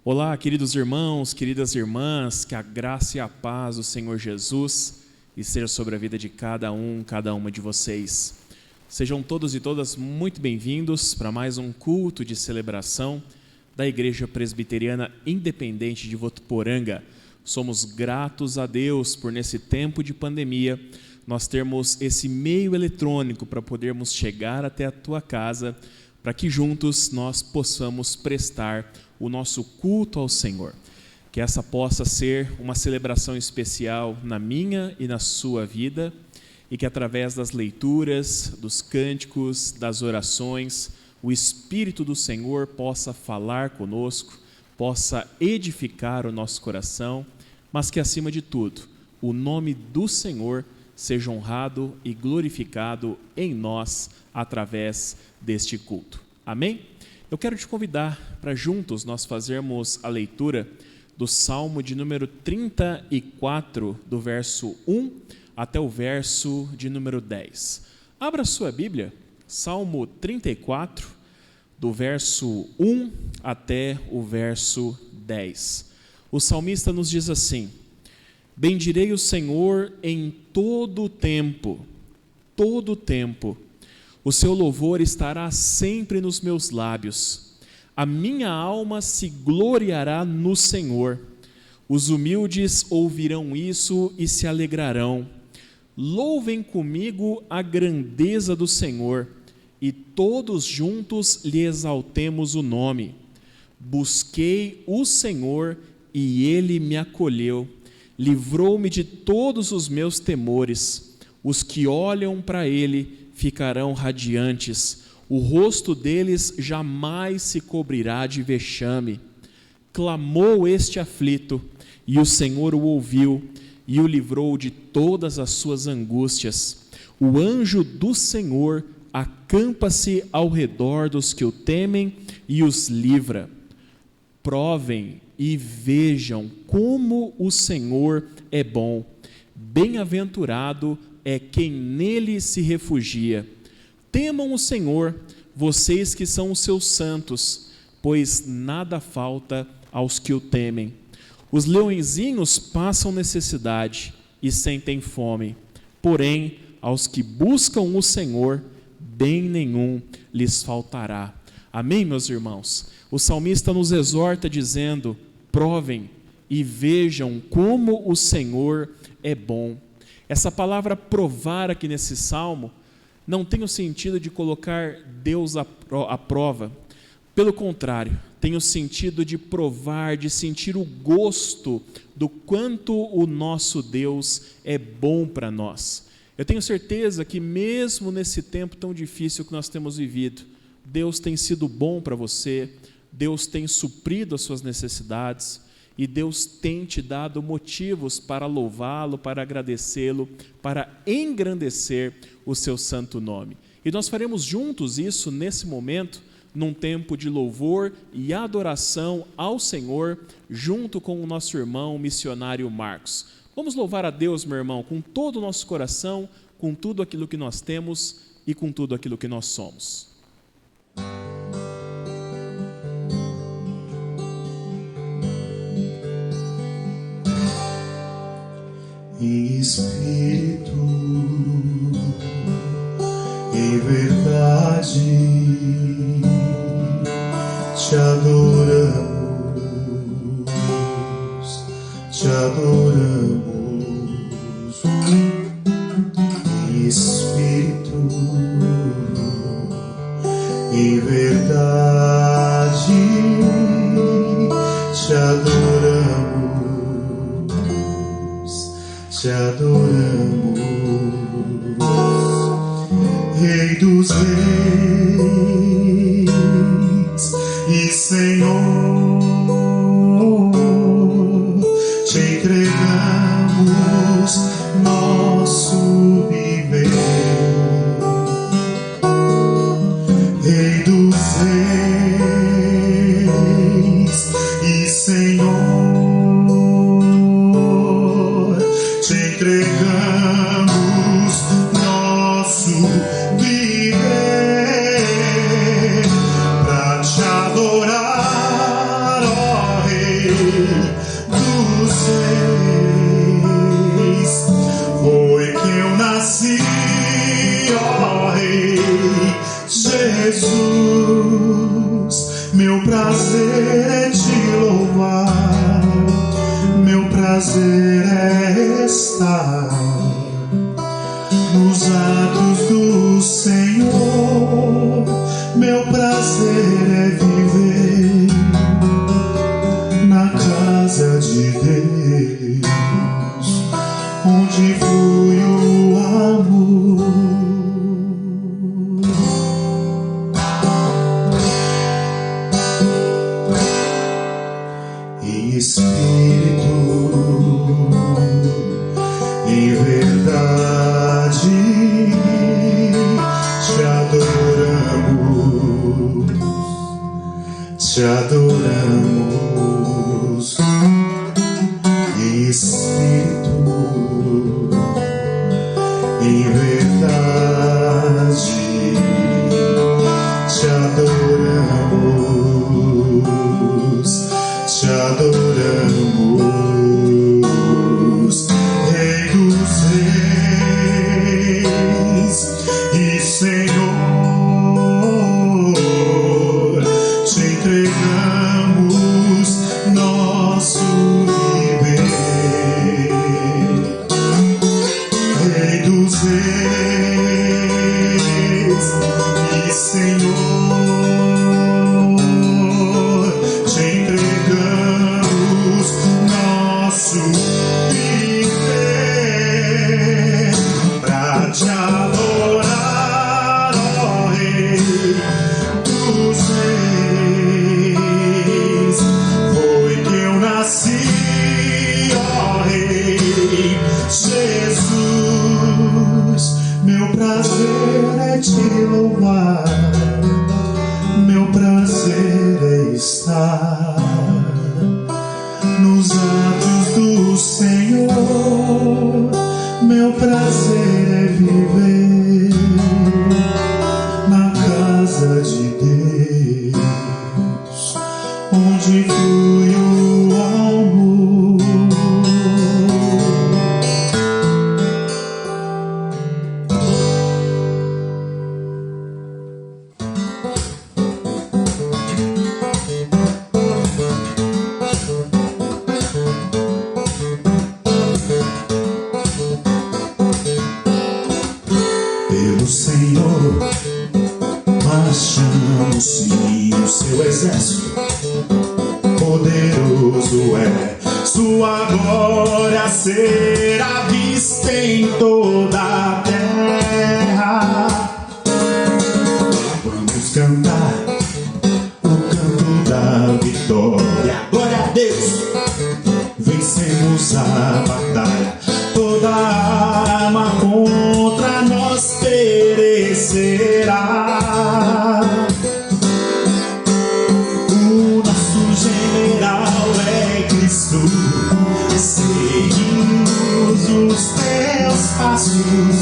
Olá, queridos irmãos, queridas irmãs, que a graça e a paz do Senhor Jesus esteja sobre a vida de cada uma de vocês. Sejam todos e todas muito bem-vindos para mais um culto de celebração da Igreja Presbiteriana Independente de Votuporanga. Somos gratos a Deus por, nesse tempo de pandemia, nós termos esse meio eletrônico para podermos chegar até a tua casa, para que juntos nós possamos prestar o nosso culto ao Senhor. Que essa possa ser uma celebração especial na minha e na sua vida, e que através das leituras, dos cânticos, das orações, o Espírito do Senhor possa falar conosco, possa edificar o nosso coração, mas que acima de tudo, o nome do Senhor seja honrado e glorificado em nós através deste culto. Amém? Eu quero te convidar para juntos nós fazermos a leitura do Salmo de número 34, do verso 1 até o verso de número 10. Abra sua Bíblia, Salmo 34, do verso 1 até o verso 10. O salmista nos diz assim: bendirei o Senhor em todo o tempo, o seu louvor estará sempre nos meus lábios. A minha alma se gloriará no Senhor. Os humildes ouvirão isso e se alegrarão. Louvem comigo a grandeza do Senhor, e todos juntos lhe exaltemos o nome. Busquei o Senhor e ele me acolheu. Livrou-me de todos os meus temores. Os que olham para ele ficarão radiantes, o rosto deles jamais se cobrirá de vexame. Clamou este aflito, e o Senhor o ouviu, e o livrou de todas as suas angústias. O anjo do Senhor acampa-se ao redor dos que o temem e os livra. Provem e vejam como o Senhor é bom. Bem-aventurado é quem nele se refugia. Temam o Senhor, vocês que são os seus santos, pois nada falta aos que o temem. Os leõezinhos passam necessidade e sentem fome, porém, aos que buscam o Senhor, bem nenhum lhes faltará. Amém, meus irmãos? O salmista nos exorta dizendo: provem e vejam como o Senhor é bom. Essa palavra provar aqui nesse salmo não tem o sentido de colocar Deus à prova. Pelo contrário, tem o sentido de provar, de sentir o gosto do quanto o nosso Deus é bom para nós. Eu tenho certeza que mesmo nesse tempo tão difícil que nós temos vivido, Deus tem sido bom para você, Deus tem suprido as suas necessidades, e Deus tem te dado motivos para louvá-lo, para agradecê-lo, para engrandecer o seu santo nome. E nós faremos juntos isso nesse momento, num tempo de louvor e adoração ao Senhor, junto com o nosso irmão missionário Marcos. Vamos louvar a Deus, meu irmão, com todo o nosso coração, com tudo aquilo que nós temos e com tudo aquilo que nós somos. Em espírito, em verdade, te adoramos, te adoramos. Em espírito, em verdade, te adoramos. Te adoramos, Rei dos Reis e Senhor, te entregamos nosso viver. Rei dos Reis e Senhor, te entregamos nosso viver. é te louvar, meu prazer é estar nos atos do Senhor, meu prazer é viver na casa de Deus, onde flui o amor. Em espírito, em verdade, te adoramos, em espírito, em verdade, te adoramos, Rei dos Reis e Senhor, te entregamos nosso viver. Rei dos Reis e Senhor, te entregamos nosso viver pra te adorar, ó Rei dos Reis. Foi que eu nasci, ó Rei Jesus. Meu prazer é te louvar, meu prazer é estar nos atos do Senhor, meu prazer é viver na casa de Deus, onde flui o amor. Pelo Senhor marchamos, sim, o seu exército poderoso é. Sua glória será vista em toda a terra. Vamos cantar o canto da vitória. Glória a Deus, vencemos a batalha. Toda arma contra nós perecerá. O nosso general é Cristo. Seguimos os teus passos,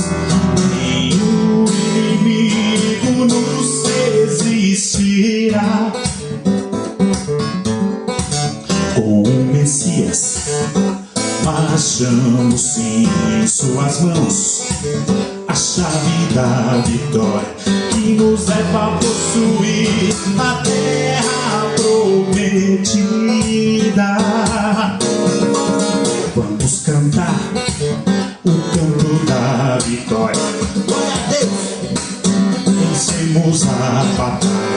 nenhum inimigo nos resistirá. Com o Messias marchamos, sim, em suas mãos a chave da vitória que nos leva a possuir a terra prometida. Vamos cantar o canto da vitória. Glória a Deus, vencemos a batalha.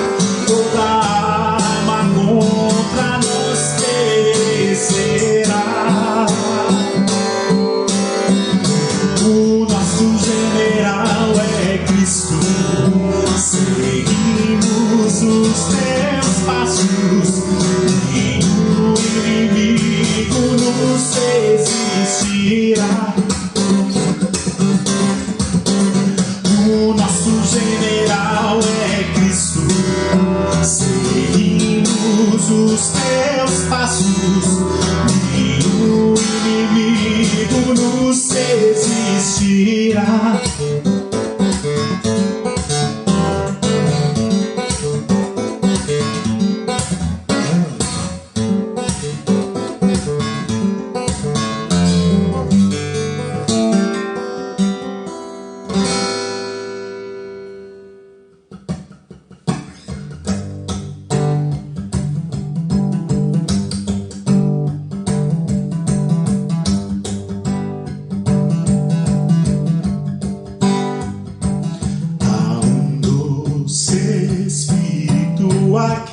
Toda arma contra nós perecerá. O nosso general é Cristo. Seguimos os teus passos, nenhum inimigo nos resistirá. O nosso general é Cristo. Seguimos os teus passos, nenhum inimigo nos resistirá.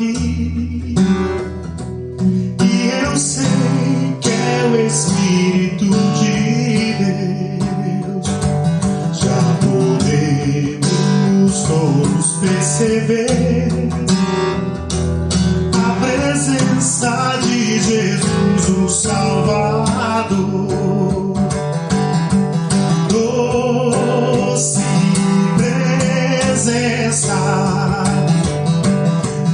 aqui, e eu sei que é o Espírito de Deus. Já podemos todos perceber a presença de Jesus, o Salvador. Doce presença,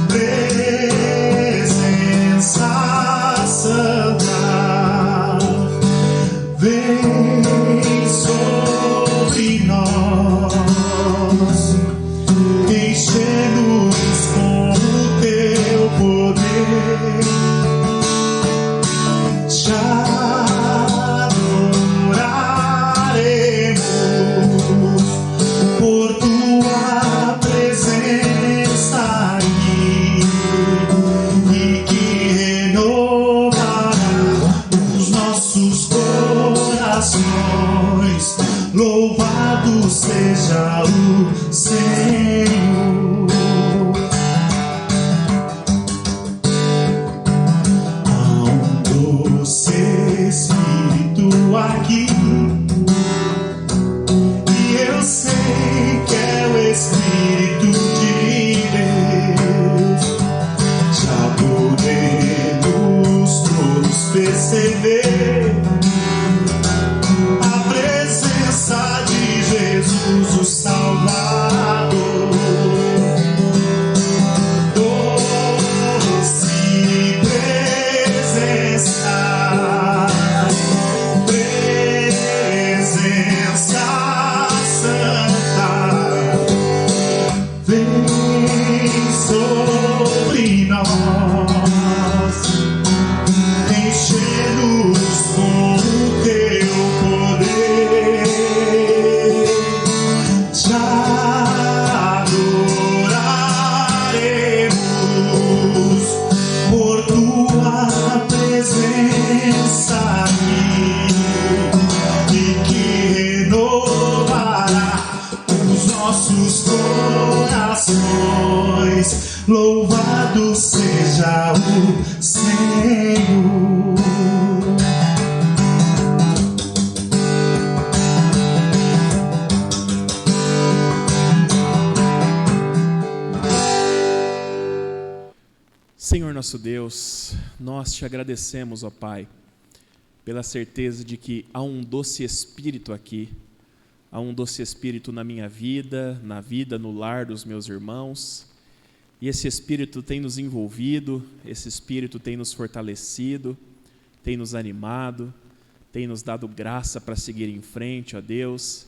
presença santa, vem sobre nós, enche-nos com o teu poder. Te adoraremos por tua presença aqui, e que renovará os nossos corações. Louvado seja o Senhor. Há um doce Espírito aqui, e eu sei que é o Espírito de Deus. Já podemos todos perceber a presença de Jesus, o Salvador. Doce presença, presença santa, vem sobre nós, enche-nos com o teu poder. Te adoraremos por tua presença aqui, e que renovará os nossos corações. Louvado seja o Senhor. Senhor nosso Deus, nós te agradecemos, ó Pai, pela certeza de que há um doce Espírito aqui, há um doce Espírito na minha vida, no lar dos meus irmãos, e esse Espírito tem nos envolvido, esse Espírito tem nos fortalecido, tem nos animado, tem nos dado graça para seguir em frente, ó Deus,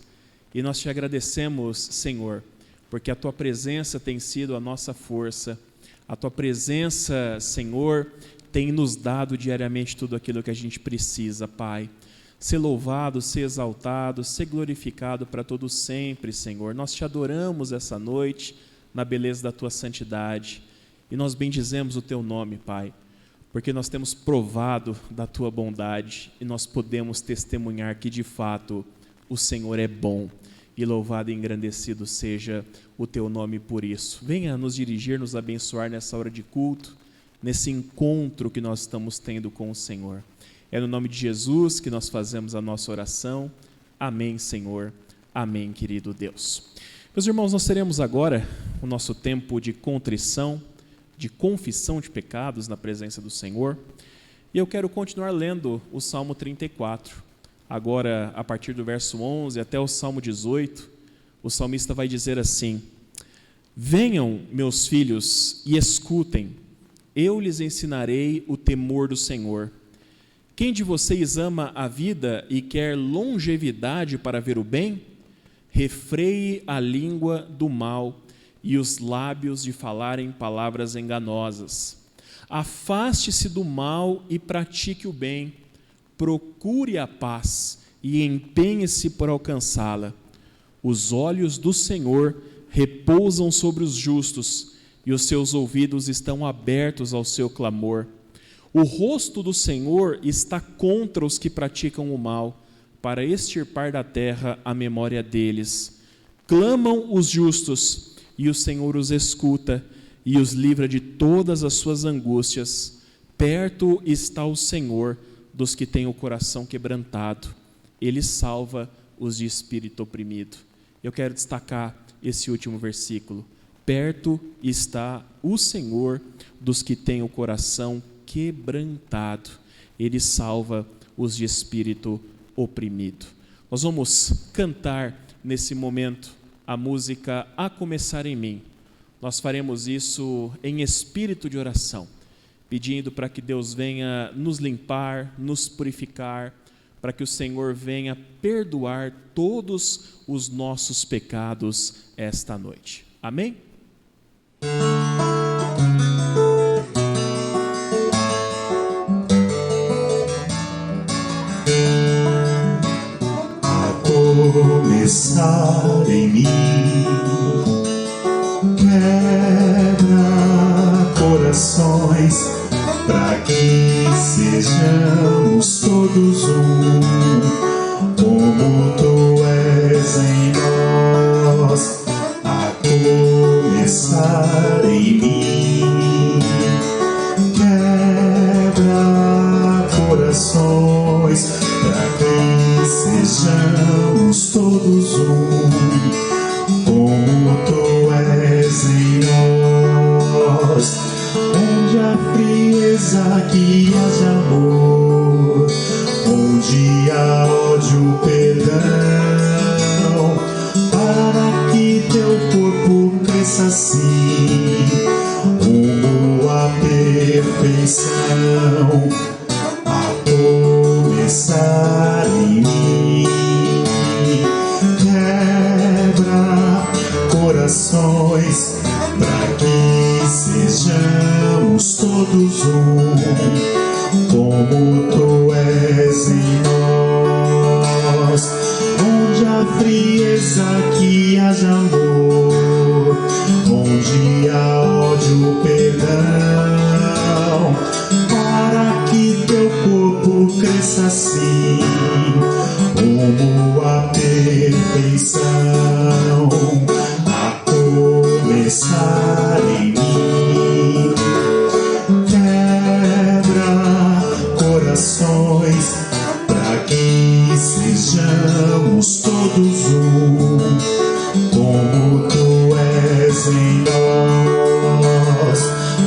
e nós te agradecemos, Senhor, porque a Tua presença tem sido a nossa força. A Tua presença, Senhor, tem nos dado diariamente tudo aquilo que a gente precisa, Pai. Ser louvado, ser exaltado, ser glorificado para todos sempre, Senhor. Nós te adoramos essa noite na beleza da Tua santidade e nós bendizemos o Teu nome, Pai, porque nós temos provado da Tua bondade e nós podemos testemunhar que de fato o Senhor é bom. E louvado e engrandecido seja o Teu nome por isso. Venha nos dirigir, nos abençoar nessa hora de culto, nesse encontro que nós estamos tendo com o Senhor. É no nome de Jesus que nós fazemos a nossa oração. Amém, Senhor. Amém, querido Deus. Meus irmãos, nós teremos agora o nosso tempo de contrição, de confissão de pecados na presença do Senhor. E eu quero continuar lendo o Salmo 34. Agora, a partir do verso 11 até o Salmo 18, o salmista vai dizer assim: venham, meus filhos, e escutem, eu lhes ensinarei o temor do Senhor. Quem de vocês ama a vida e quer longevidade para ver o bem? Refreie a língua do mal e os lábios de falarem palavras enganosas. Afaste-se do mal e pratique o bem. Procure a paz e empenhe-se por alcançá-la. Os olhos do Senhor repousam sobre os justos e os seus ouvidos estão abertos ao seu clamor. O rosto do Senhor está contra os que praticam o mal, para extirpar da terra a memória deles. Clamam os justos e o Senhor os escuta e os livra de todas as suas angústias. Perto está o Senhor dos que têm o coração quebrantado. Ele salva os de espírito oprimido. Eu quero destacar esse último versículo. Perto está o Senhor dos que têm o coração quebrantado. Ele salva os de espírito oprimido. Nós vamos cantar nesse momento a música A Começar em Mim. Nós faremos isso em espírito de oração, pedindo para que Deus venha nos limpar, nos purificar, para que o Senhor venha perdoar todos os nossos pecados esta noite. Amém? A começar em mim, quebra corações, para que sejamos todos um, como tu és em nós. A começar em mim, quebra corações, para que sejamos todos um, como tu és em nós. Onde há frieza que haja amor, onde há ódio, perdão, para que teu corpo cresça assim, rumo à perfeição. A começar em mim, quebra corações, para que sejamos todos um, como tu és em nós. Onde há frieza que haja amor, onde há ódio, perdão, para que teu corpo cresça assim, rumo à perfeição. A começar em mim, quebra corações, para que sejamos todos um, como tu és em nós,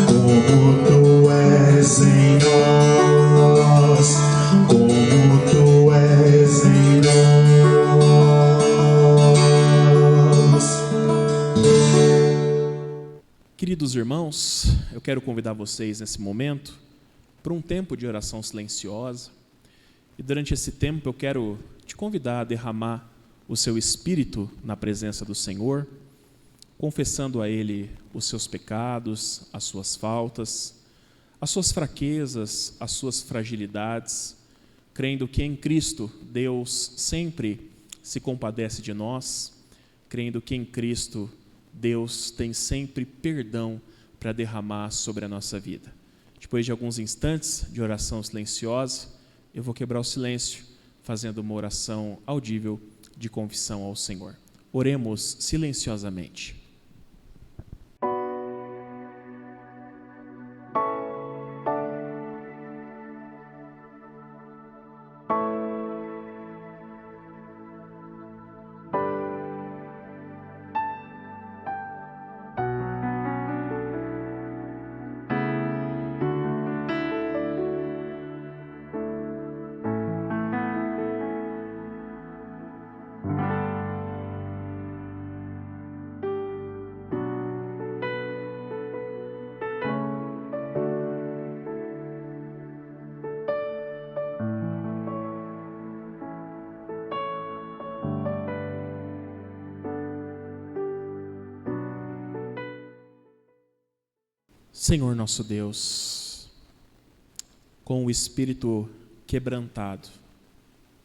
como tu és em nós, como tu és em nós. Queridos irmãos, eu quero convidar vocês nesse momento para um tempo de oração silenciosa. E durante esse tempo eu quero te convidar a derramar o seu espírito na presença do Senhor, confessando a Ele os seus pecados, as suas faltas, as suas fraquezas, as suas fragilidades, crendo que em Cristo Deus sempre se compadece de nós, crendo que em Cristo Deus tem sempre perdão para derramar sobre a nossa vida. Depois de alguns instantes de oração silenciosa, eu vou quebrar o silêncio, fazendo uma oração audível de confissão ao Senhor. Oremos silenciosamente. Senhor nosso Deus, com o espírito quebrantado,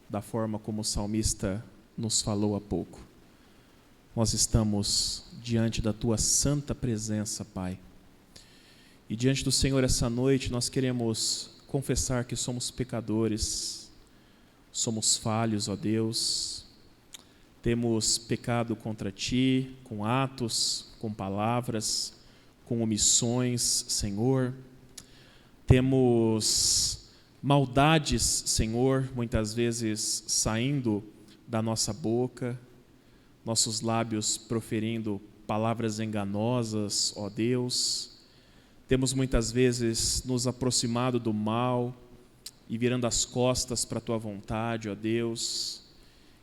da forma como o salmista nos falou há pouco, nós estamos diante da Tua santa presença, Pai. E diante do Senhor essa noite nós queremos confessar que somos pecadores, somos falhos, ó Deus, temos pecado contra Ti, com atos, com palavras, com omissões, Senhor. Temos maldades, Senhor, muitas vezes saindo da nossa boca, nossos lábios proferindo palavras enganosas, ó Deus. Temos muitas vezes nos aproximado do mal e virando as costas para a Tua vontade, ó Deus.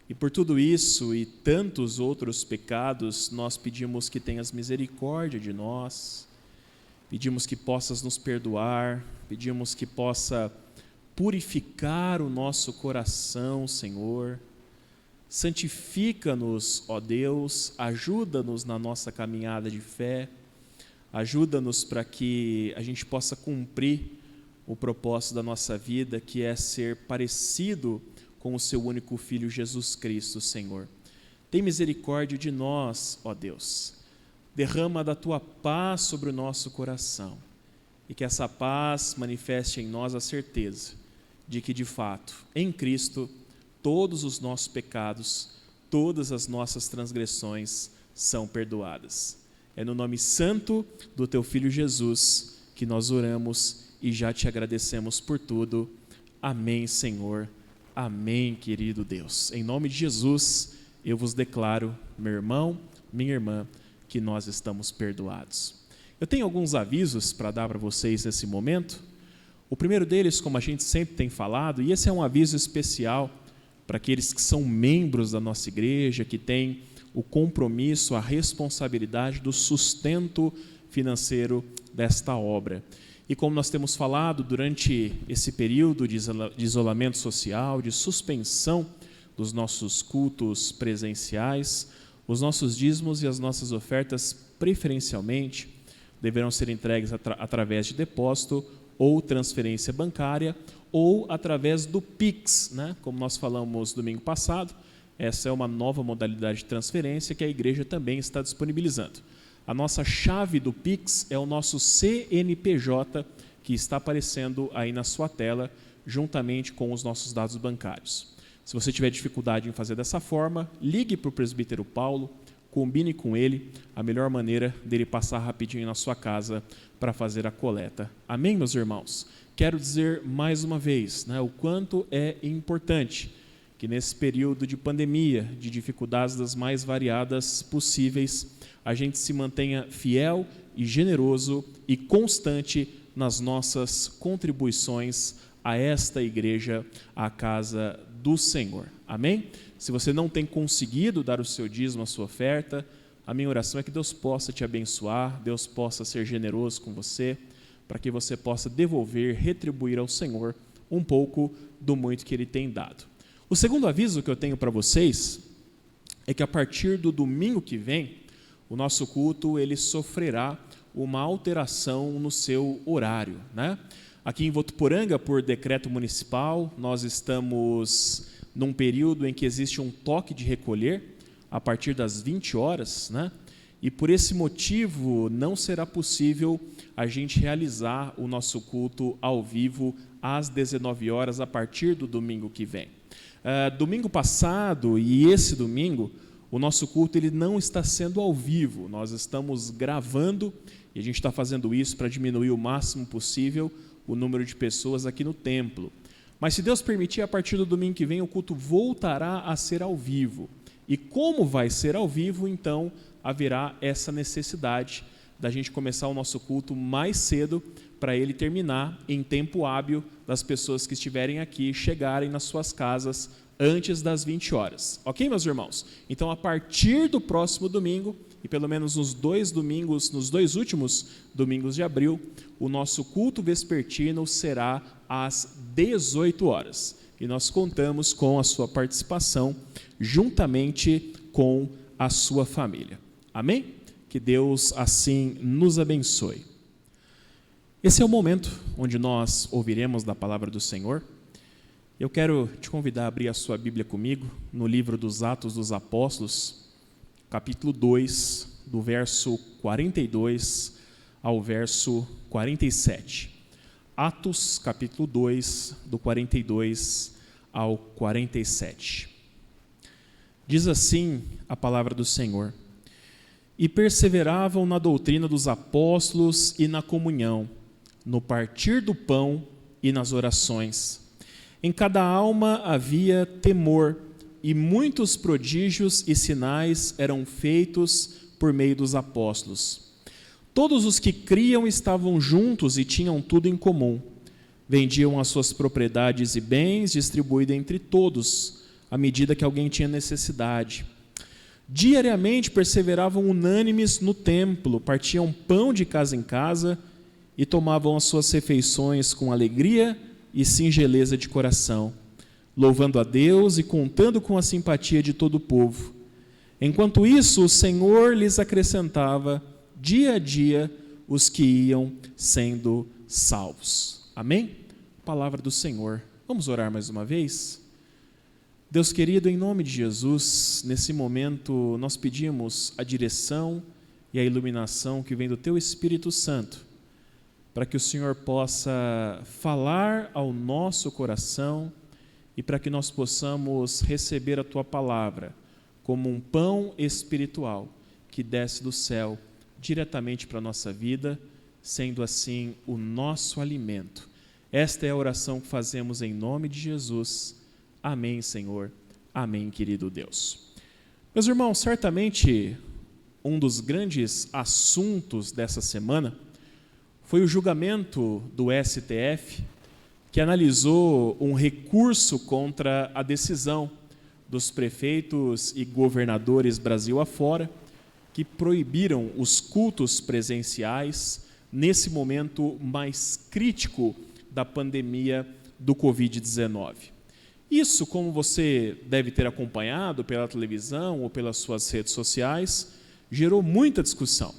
E por tudo isso e tantos outros pecados, nós pedimos que tenhas misericórdia de nós, pedimos que possas nos perdoar, pedimos que possa purificar o nosso coração, Senhor. Santifica-nos, ó Deus, ajuda-nos na nossa caminhada de fé, ajuda-nos para que a gente possa cumprir o propósito da nossa vida, que é ser parecido com o Seu único Filho, Jesus Cristo, Senhor. Tem misericórdia de nós, ó Deus. Derrama da Tua paz sobre o nosso coração e que essa paz manifeste em nós a certeza de que, de fato, em Cristo, todos os nossos pecados, todas as nossas transgressões são perdoadas. É no nome santo do Teu Filho Jesus que nós oramos e já Te agradecemos por tudo. Amém, Senhor. Amém, querido Deus. Em nome de Jesus, eu vos declaro, meu irmão, minha irmã, que nós estamos perdoados. Eu tenho alguns avisos para dar para vocês nesse momento. O primeiro deles, como a gente sempre tem falado, e esse é um aviso especial para aqueles que são membros da nossa igreja, que têm o compromisso, a responsabilidade do sustento financeiro desta obra. E como nós temos falado durante esse período de isolamento social, de suspensão dos nossos cultos presenciais, os nossos dízimos e as nossas ofertas, preferencialmente, deverão ser entregues através de depósito ou transferência bancária, ou através do Pix, né? Como nós falamos domingo passado, essa é uma nova modalidade de transferência que a igreja também está disponibilizando. A nossa chave do Pix é o nosso CNPJ, que está aparecendo aí na sua tela, juntamente com os nossos dados bancários. Se você tiver dificuldade em fazer dessa forma, ligue para o presbítero Paulo, combine com ele a melhor maneira dele passar rapidinho na sua casa para fazer a coleta. Amém, meus irmãos? Quero dizer mais uma vez, né, o quanto é importante que nesse período de pandemia, de dificuldades das mais variadas possíveis, a gente se mantenha fiel e generoso e constante nas nossas contribuições a esta igreja, a casa do Senhor. Amém? Se você não tem conseguido dar o seu dízimo, a sua oferta, a minha oração é que Deus possa te abençoar, Deus possa ser generoso com você, para que você possa devolver, retribuir ao Senhor um pouco do muito que Ele tem dado. O segundo aviso que eu tenho para vocês é que a partir do domingo que vem, o nosso culto ele sofrerá uma alteração no seu horário, né? Aqui em Votuporanga, por decreto municipal, nós estamos num período em que existe um toque de recolher a partir das 20 horas, né? E por esse motivo não será possível a gente realizar o nosso culto ao vivo às 19 horas a partir do domingo que vem. Domingo passado e esse domingo, o nosso culto ele não está sendo ao vivo, nós estamos gravando e a gente está fazendo isso para diminuir o máximo possível o número de pessoas aqui no templo. Mas se Deus permitir, a partir do domingo que vem o culto voltará a ser ao vivo. E como vai ser ao vivo, então haverá essa necessidade da gente começar o nosso culto mais cedo para ele terminar em tempo hábil das pessoas que estiverem aqui chegarem nas suas casas antes das 20 horas. Ok, meus irmãos? Então, a partir do próximo domingo, e pelo menos nos dois últimos domingos de abril, o nosso culto vespertino será às 18 horas. E nós contamos com a sua participação juntamente com a sua família. Amém? Que Deus assim nos abençoe. Esse é o momento onde nós ouviremos da palavra do Senhor. Eu quero te convidar a abrir a sua Bíblia comigo no livro dos Atos dos Apóstolos, capítulo 2, do verso 42 ao verso 47. Atos, capítulo 2, do 42 ao 47. Diz assim a palavra do Senhor: e perseveravam na doutrina dos apóstolos e na comunhão, no partir do pão e nas orações. Em cada alma havia temor, e muitos prodígios e sinais eram feitos por meio dos apóstolos. Todos os que criam estavam juntos e tinham tudo em comum. Vendiam as suas propriedades e bens, distribuídos entre todos, à medida que alguém tinha necessidade. Diariamente perseveravam unânimes no templo, partiam pão de casa em casa e tomavam as suas refeições com alegria e singeleza de coração, louvando a Deus e contando com a simpatia de todo o povo. Enquanto isso, o Senhor lhes acrescentava dia a dia os que iam sendo salvos. Amém? Palavra do Senhor. Vamos orar mais uma vez? Deus querido, em nome de Jesus, nesse momento nós pedimos a direção e a iluminação que vem do Teu Espírito Santo, para que o Senhor possa falar ao nosso coração e para que nós possamos receber a Tua palavra como um pão espiritual que desce do céu diretamente para a nossa vida, sendo assim o nosso alimento. Esta é a oração que fazemos em nome de Jesus. Amém, Senhor. Amém, querido Deus. Meus irmãos, certamente um dos grandes assuntos dessa semana foi o julgamento do STF, que analisou um recurso contra a decisão dos prefeitos e governadores Brasil afora, que proibiram os cultos presenciais nesse momento mais crítico da pandemia do Covid-19. Isso, como você deve ter acompanhado pela televisão ou pelas suas redes sociais, gerou muita discussão,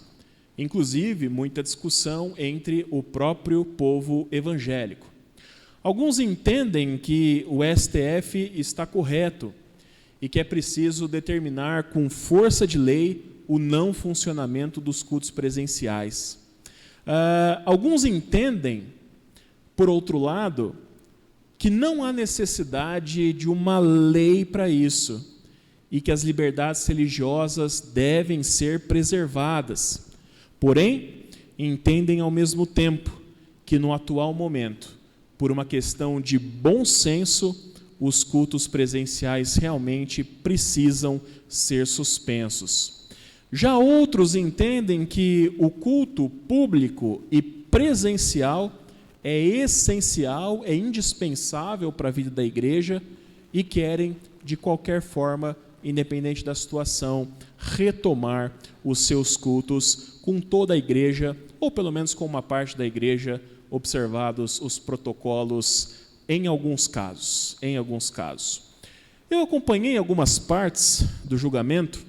inclusive muita discussão entre o próprio povo evangélico. Alguns entendem que o STF está correto e que é preciso determinar com força de lei o não funcionamento dos cultos presenciais. Alguns entendem, por outro lado, que não há necessidade de uma lei para isso e que as liberdades religiosas devem ser preservadas. Porém, entendem ao mesmo tempo que no atual momento, por uma questão de bom senso, os cultos presenciais realmente precisam ser suspensos. Já outros entendem que o culto público e presencial é essencial, é indispensável para a vida da igreja e querem, de qualquer forma, independente da situação, retomar os seus cultos com toda a igreja, ou pelo menos com uma parte da igreja, observados os protocolos em alguns casos. Eu acompanhei algumas partes do julgamento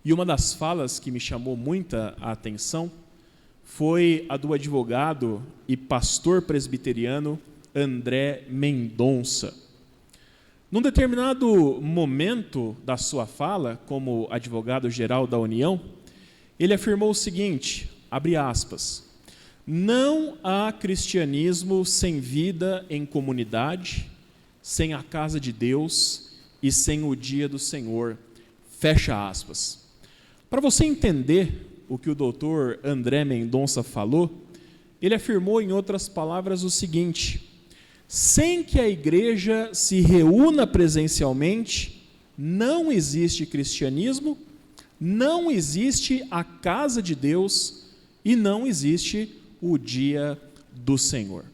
e uma das falas que me chamou muita atenção foi a do advogado e pastor presbiteriano André Mendonça. Num determinado momento da sua fala, como advogado-geral da União, ele afirmou o seguinte, abre aspas, não há cristianismo sem vida em comunidade, sem a casa de Deus e sem o dia do Senhor, fecha aspas. Para você entender o que o doutor André Mendonça falou, ele afirmou em outras palavras o seguinte, sem que a igreja se reúna presencialmente, não existe cristianismo, não existe a casa de Deus e não existe o dia do Senhor.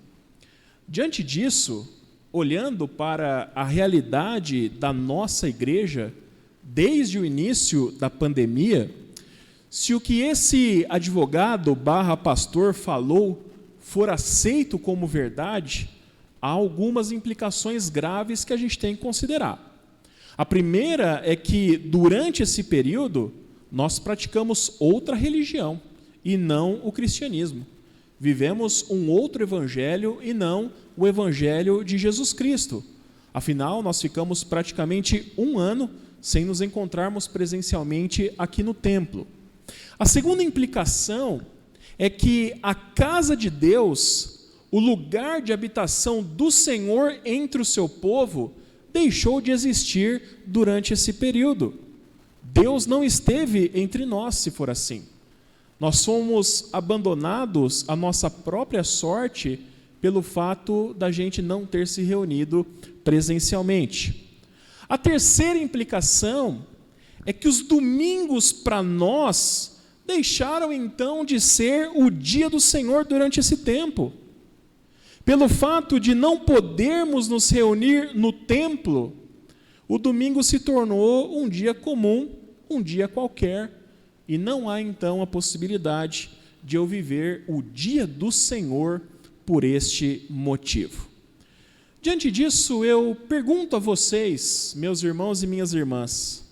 Diante disso, olhando para a realidade da nossa igreja, desde o início da pandemia, se o que esse advogado / pastor falou for aceito como verdade, há algumas implicações graves que a gente tem que considerar. A primeira é que, durante esse período, nós praticamos outra religião e não o cristianismo. Vivemos um outro evangelho e não o evangelho de Jesus Cristo. Afinal, nós ficamos praticamente um ano sem nos encontrarmos presencialmente aqui no templo. A segunda implicação é que a casa de Deus, o lugar de habitação do Senhor entre o seu povo, deixou de existir durante esse período. Deus não esteve entre nós se for assim. Nós fomos abandonados à nossa própria sorte pelo fato da gente não ter se reunido presencialmente. A terceira implicação é que os domingos para nós deixaram então de ser o dia do Senhor durante esse tempo. Pelo fato de não podermos nos reunir no templo, o domingo se tornou um dia comum, um dia qualquer, e não há então a possibilidade de eu viver o dia do Senhor por este motivo. Diante disso, eu pergunto a vocês, meus irmãos e minhas irmãs,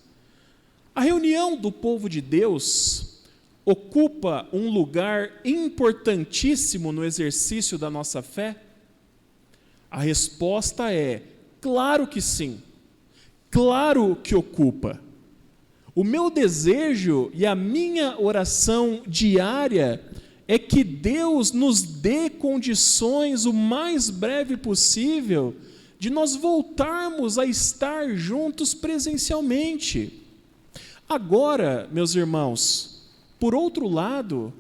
a reunião do povo de Deus ocupa um lugar importantíssimo no exercício da nossa fé? A resposta é: claro que sim, claro que ocupa. O meu desejo e a minha oração diária é que Deus nos dê condições o mais breve possível de nós voltarmos a estar juntos presencialmente. Agora, meus irmãos, por outro lado,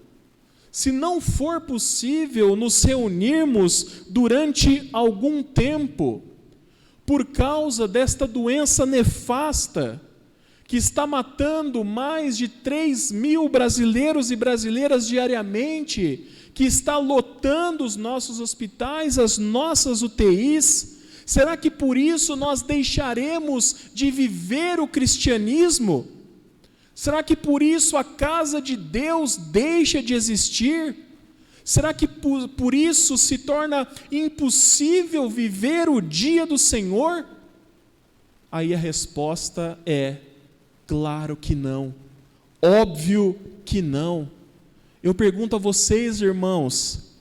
se não for possível nos reunirmos durante algum tempo, por causa desta doença nefasta, que está matando mais de 3.000 brasileiros e brasileiras diariamente, que está lotando os nossos hospitais, as nossas UTIs, será que por isso nós deixaremos de viver o cristianismo? Será que por isso a casa de Deus deixa de existir? Será que por isso se torna impossível viver o dia do Senhor? Aí a resposta é: claro que não, óbvio que não. Eu pergunto a vocês, irmãos,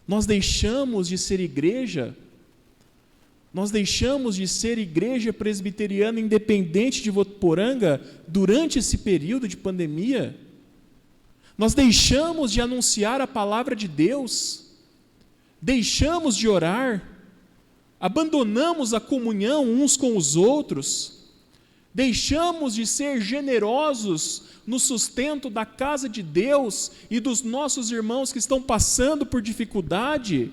nós deixamos de ser igreja? Nós deixamos de ser igreja presbiteriana independente de Votuporanga durante esse período de pandemia? Nós deixamos de anunciar a palavra de Deus? Deixamos de orar? Abandonamos a comunhão uns com os outros? Deixamos de ser generosos no sustento da casa de Deus e dos nossos irmãos que estão passando por dificuldade?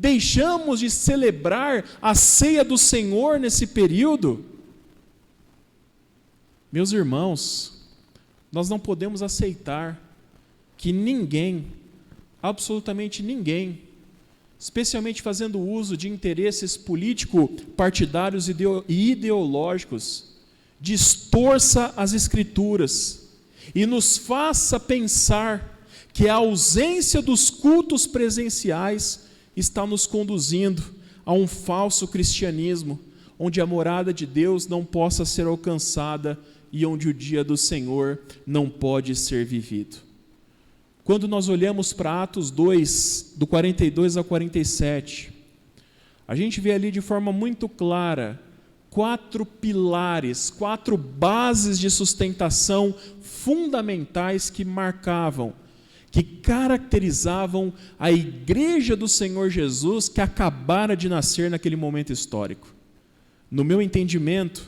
Deixamos de celebrar a ceia do Senhor nesse período? Meus irmãos, nós não podemos aceitar que ninguém, absolutamente ninguém, especialmente fazendo uso de interesses político-partidários e ideológicos, distorça as Escrituras e nos faça pensar que a ausência dos cultos presenciais está nos conduzindo a um falso cristianismo, onde a morada de Deus não possa ser alcançada e onde o dia do Senhor não pode ser vivido. Quando nós olhamos para Atos 2, do 42 ao 47, a gente vê ali de forma muito clara 4 pilares, 4 bases de sustentação fundamentais que marcavam, que caracterizavam a igreja do Senhor Jesus que acabara de nascer naquele momento histórico. No meu entendimento,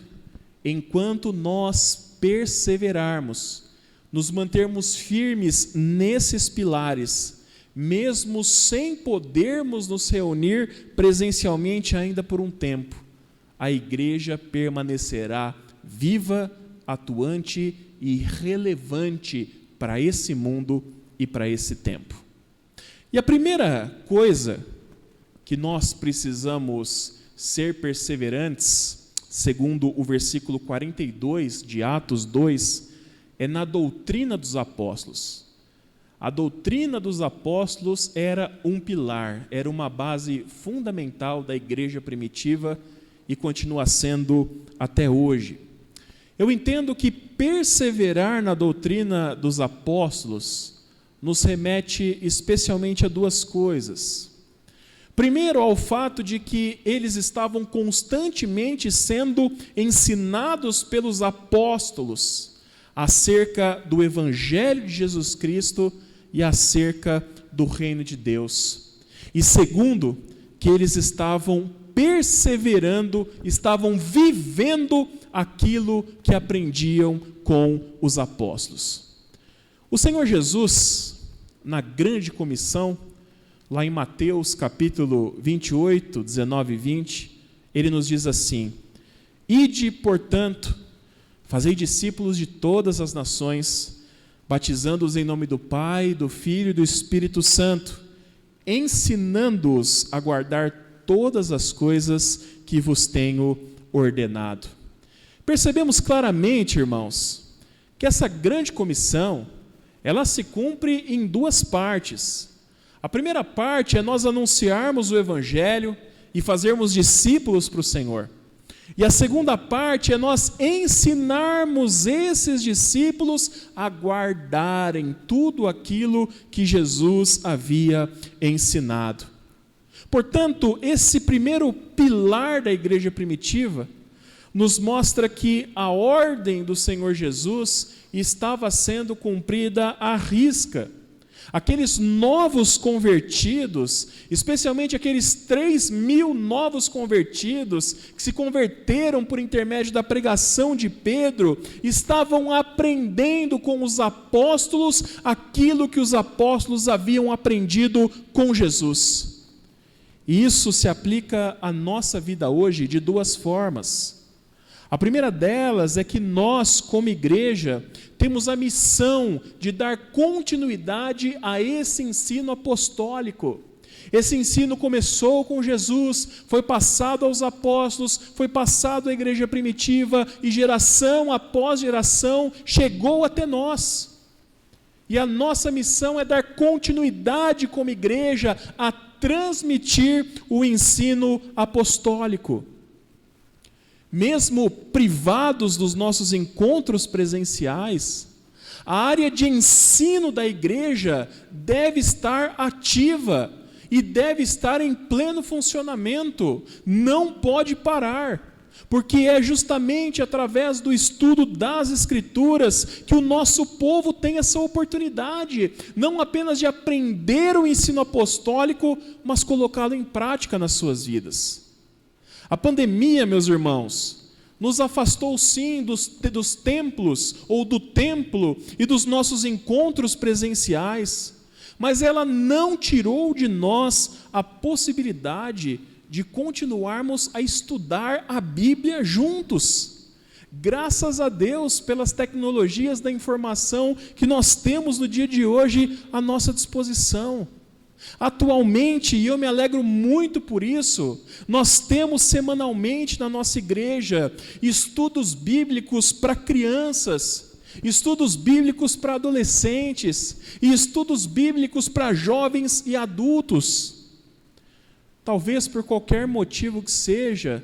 enquanto nós perseverarmos, nos mantermos firmes nesses pilares, mesmo sem podermos nos reunir presencialmente ainda por um tempo, a igreja permanecerá viva, atuante e relevante para esse mundo e para esse tempo. E a primeira coisa que nós precisamos ser perseverantes, segundo o versículo 42 de Atos 2, é na doutrina dos apóstolos. A doutrina dos apóstolos era um pilar, era uma base fundamental da igreja primitiva e continua sendo até hoje. Eu entendo que perseverar na doutrina dos apóstolos nos remete especialmente a 2 coisas. Primeiro, ao fato de que eles estavam constantemente sendo ensinados pelos apóstolos acerca do Evangelho de Jesus Cristo e acerca do reino de Deus. E segundo, que eles estavam perseverando, estavam vivendo aquilo que aprendiam com os apóstolos. O Senhor Jesus, na grande comissão, lá em Mateus capítulo 28, 19 e 20, ele nos diz assim: ide, portanto, fazei discípulos de todas as nações, batizando-os em nome do Pai, do Filho e do Espírito Santo, ensinando-os a guardar todas as coisas que vos tenho ordenado. Percebemos claramente, irmãos, que essa grande comissão, ela se cumpre em duas partes. A primeira parte é nós anunciarmos o Evangelho e fazermos discípulos para o Senhor. E a segunda parte é nós ensinarmos esses discípulos a guardarem tudo aquilo que Jesus havia ensinado. Portanto, esse primeiro pilar da igreja primitiva nos mostra que a ordem do Senhor Jesus estava sendo cumprida à risca. Aqueles novos convertidos, especialmente aqueles 3.000 novos convertidos que se converteram por intermédio da pregação de Pedro, estavam aprendendo com os apóstolos aquilo que os apóstolos haviam aprendido com Jesus. E isso se aplica à nossa vida hoje de duas formas. A primeira delas é que nós, como igreja, temos a missão de dar continuidade a esse ensino apostólico. Esse ensino começou com Jesus, foi passado aos apóstolos, foi passado à igreja primitiva e geração após geração chegou até nós. E a nossa missão é dar continuidade como igreja a transmitir o ensino apostólico. Mesmo privados dos nossos encontros presenciais, a área de ensino da igreja deve estar ativa e deve estar em pleno funcionamento, não pode parar, porque é justamente através do estudo das Escrituras que o nosso povo tem essa oportunidade, não apenas de aprender o ensino apostólico, mas colocá-lo em prática nas suas vidas. A pandemia, meus irmãos, nos afastou sim dos templos ou do templo e dos nossos encontros presenciais, mas ela não tirou de nós a possibilidade de continuarmos a estudar a Bíblia juntos. Graças a Deus pelas tecnologias da informação que nós temos no dia de hoje à nossa disposição. Atualmente, e eu me alegro muito por isso, nós temos semanalmente na nossa igreja estudos bíblicos para crianças, estudos bíblicos para adolescentes e estudos bíblicos para jovens e adultos. Talvez por qualquer motivo que seja,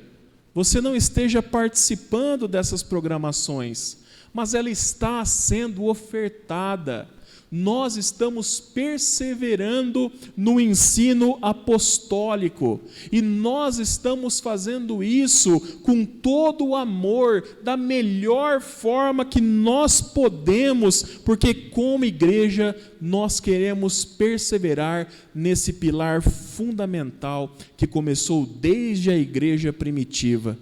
você não esteja participando dessas programações, mas ela está sendo ofertada. Nós estamos perseverando no ensino apostólico e nós estamos fazendo isso com todo o amor, da melhor forma que nós podemos, porque como igreja nós queremos perseverar nesse pilar fundamental que começou desde a igreja primitiva.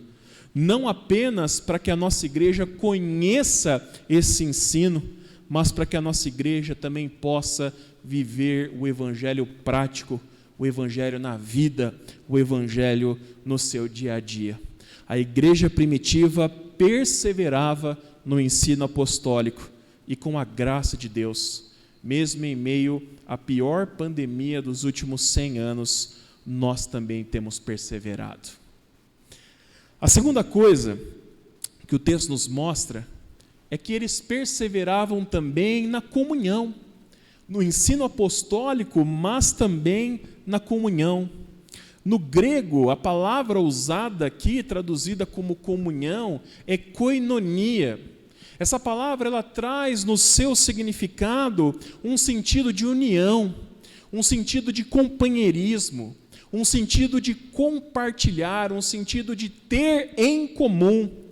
Não apenas para que a nossa igreja conheça esse ensino, mas para que a nossa igreja também possa viver o evangelho prático, o evangelho na vida, o evangelho no seu dia a dia. A igreja primitiva perseverava no ensino apostólico e com a graça de Deus, mesmo em meio à pior pandemia dos últimos 100 anos, nós também temos perseverado. A segunda coisa que o texto nos mostra é que eles perseveravam também na comunhão, no ensino apostólico, mas também na comunhão. No grego, a palavra usada aqui, traduzida como comunhão, é koinonia. Essa palavra ela traz no seu significado um sentido de união, um sentido de companheirismo, um sentido de compartilhar, um sentido de ter em comum.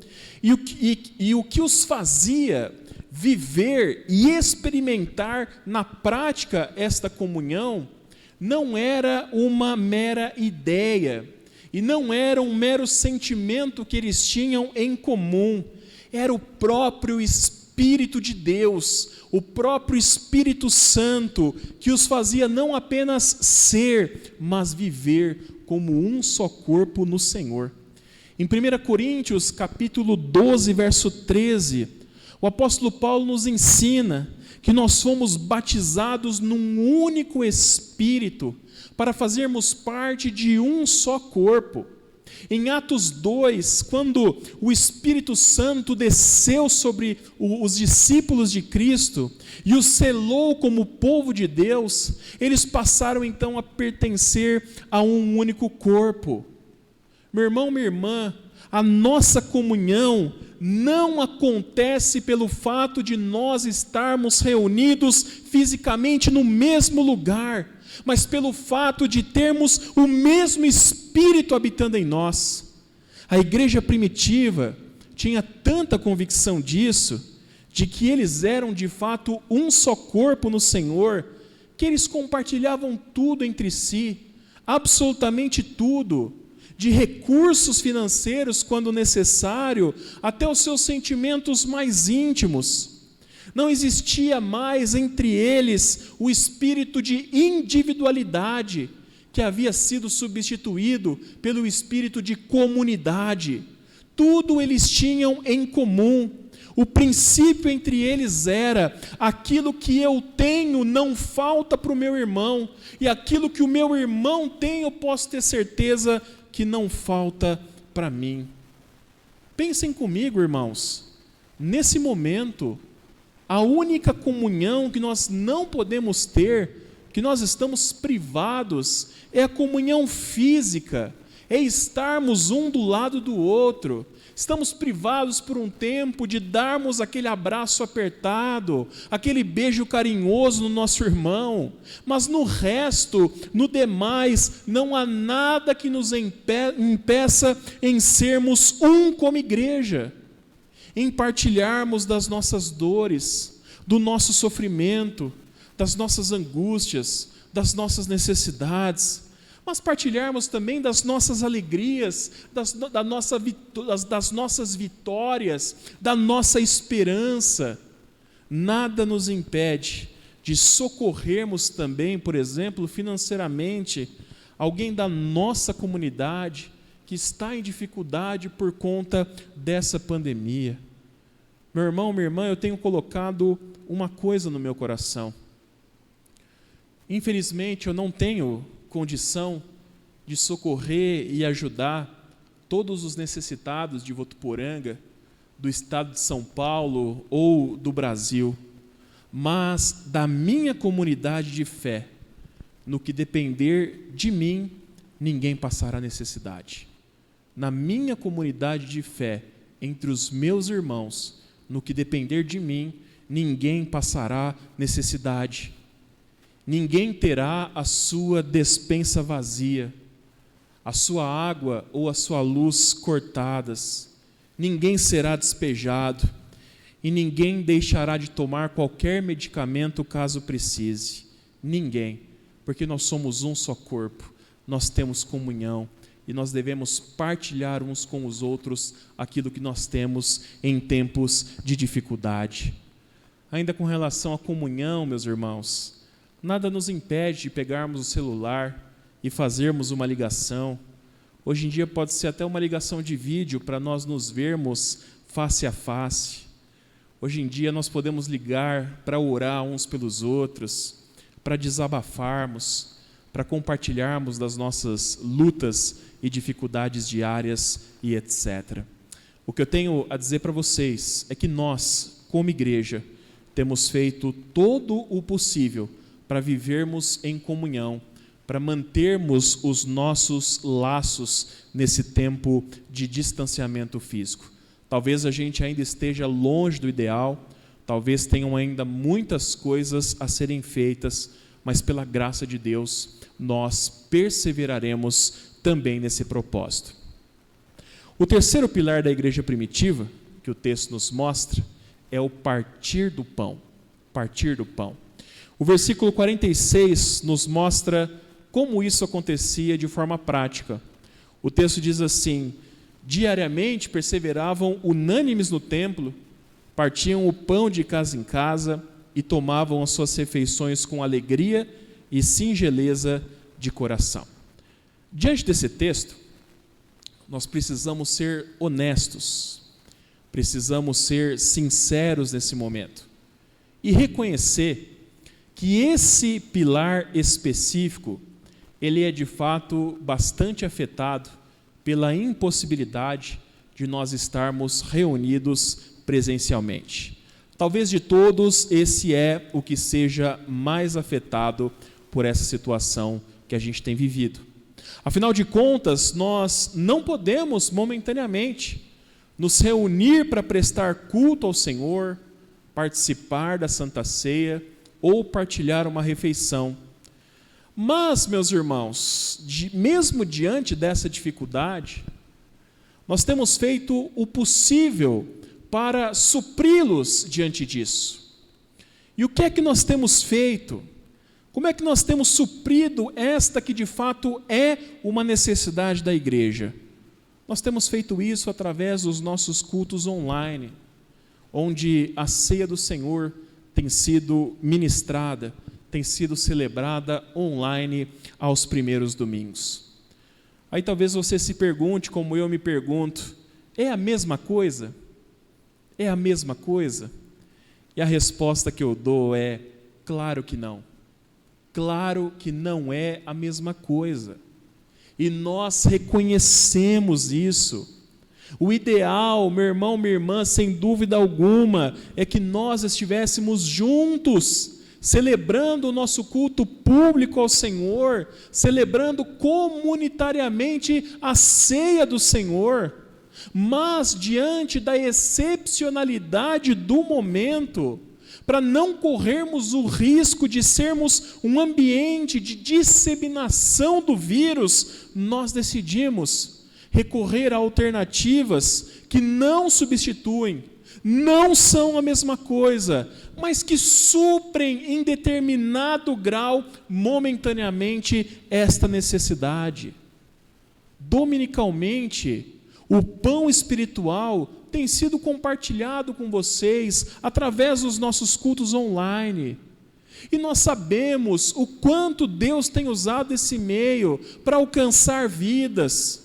E o que os fazia viver e experimentar na prática esta comunhão não era uma mera ideia, E não era um mero sentimento que eles tinham em comum, era o próprio Espírito de Deus, o próprio Espírito Santo, que os fazia não apenas ser, mas viver como um só corpo no Senhor. Em 1 Coríntios, capítulo 12, verso 13, o apóstolo Paulo nos ensina que nós fomos batizados num único Espírito, para fazermos parte de um só corpo. Em Atos 2, quando o Espírito Santo desceu sobre os discípulos de Cristo e os selou como povo de Deus, eles passaram então a pertencer a um único corpo. Meu irmão, minha irmã, a nossa comunhão não acontece pelo fato de nós estarmos reunidos fisicamente no mesmo lugar, mas pelo fato de termos o mesmo Espírito habitando em nós. A igreja primitiva tinha tanta convicção disso, de que eles eram de fato um só corpo no Senhor, que eles compartilhavam tudo entre si, absolutamente tudo, de recursos financeiros quando necessário, até os seus sentimentos mais íntimos. Não existia mais entre eles o espírito de individualidade, que havia sido substituído pelo espírito de comunidade. Tudo eles tinham em comum. O princípio entre eles era: aquilo que eu tenho não falta para o meu irmão, e aquilo que o meu irmão tem, eu posso ter certeza que não falta para mim. Pensem comigo, irmãos, nesse momento, a única comunhão que nós não podemos ter, que nós estamos privados, é a comunhão física, é estarmos um do lado do outro. Estamos privados por um tempo de darmos aquele abraço apertado, aquele beijo carinhoso no nosso irmão, mas no resto, no demais, não há nada que nos impeça em sermos um como igreja, em partilharmos das nossas dores, do nosso sofrimento, das nossas angústias, das nossas necessidades, mas partilharmos também das nossas alegrias, das nossas vitórias, da nossa esperança. Nada nos impede de socorrermos também, por exemplo, financeiramente, alguém da nossa comunidade que está em dificuldade por conta dessa pandemia. Meu irmão, minha irmã, eu tenho colocado uma coisa no meu coração. Infelizmente, eu não tenho condição de socorrer e ajudar todos os necessitados de Votuporanga, do estado de São Paulo ou do Brasil, mas da minha comunidade de fé, no que depender de mim, ninguém passará necessidade. Na minha comunidade de fé, entre os meus irmãos, no que depender de mim, ninguém passará necessidade. Ninguém terá a sua despensa vazia, a sua água ou a sua luz cortadas. Ninguém será despejado e ninguém deixará de tomar qualquer medicamento caso precise. Ninguém, porque nós somos um só corpo, nós temos comunhão e nós devemos partilhar uns com os outros aquilo que nós temos em tempos de dificuldade. Ainda com relação à comunhão, meus irmãos, nada nos impede de pegarmos o celular e fazermos uma ligação. Hoje em dia pode ser até uma ligação de vídeo para nós nos vermos face a face. Hoje em dia nós podemos ligar para orar uns pelos outros, para desabafarmos, para compartilharmos das nossas lutas e dificuldades diárias e etc. O que eu tenho a dizer para vocês é que nós, como igreja, temos feito todo o possível para vivermos em comunhão, para mantermos os nossos laços nesse tempo de distanciamento físico. Talvez a gente ainda esteja longe do ideal, talvez tenham ainda muitas coisas a serem feitas, mas pela graça de Deus, nós perseveraremos também nesse propósito. O terceiro pilar da igreja primitiva, que o texto nos mostra, é o partir do pão. Partir do pão. O versículo 46 nos mostra como isso acontecia de forma prática. O texto diz assim: diariamente perseveravam unânimes no templo, partiam o pão de casa em casa e tomavam as suas refeições com alegria e singeleza de coração. Diante desse texto, nós precisamos ser honestos, precisamos ser sinceros nesse momento e reconhecer que esse pilar específico, ele é de fato bastante afetado pela impossibilidade de nós estarmos reunidos presencialmente. Talvez de todos, esse é o que seja mais afetado por essa situação que a gente tem vivido. Afinal de contas, nós não podemos momentaneamente nos reunir para prestar culto ao Senhor, participar da Santa Ceia ou partilhar uma refeição. Mas, meus irmãos, mesmo diante dessa dificuldade, nós temos feito o possível para supri-los diante disso. E o que é que nós temos feito? Como é que nós temos suprido esta que de fato é uma necessidade da igreja? Nós temos feito isso através dos nossos cultos online, onde a ceia do Senhor tem sido ministrada, tem sido celebrada online aos primeiros domingos. Aí talvez você se pergunte, como eu me pergunto, é a mesma coisa? É a mesma coisa? E a resposta que eu dou é: claro que não. Claro que não é a mesma coisa. E nós reconhecemos isso. O ideal, meu irmão, minha irmã, sem dúvida alguma, é que nós estivéssemos juntos, celebrando o nosso culto público ao Senhor, celebrando comunitariamente a ceia do Senhor. Mas, diante da excepcionalidade do momento, para não corrermos o risco de sermos um ambiente de disseminação do vírus, nós decidimos recorrer a alternativas que não substituem, não são a mesma coisa, mas que suprem em determinado grau, momentaneamente, esta necessidade. Dominicalmente, o pão espiritual tem sido compartilhado com vocês através dos nossos cultos online. E nós sabemos o quanto Deus tem usado esse meio para alcançar vidas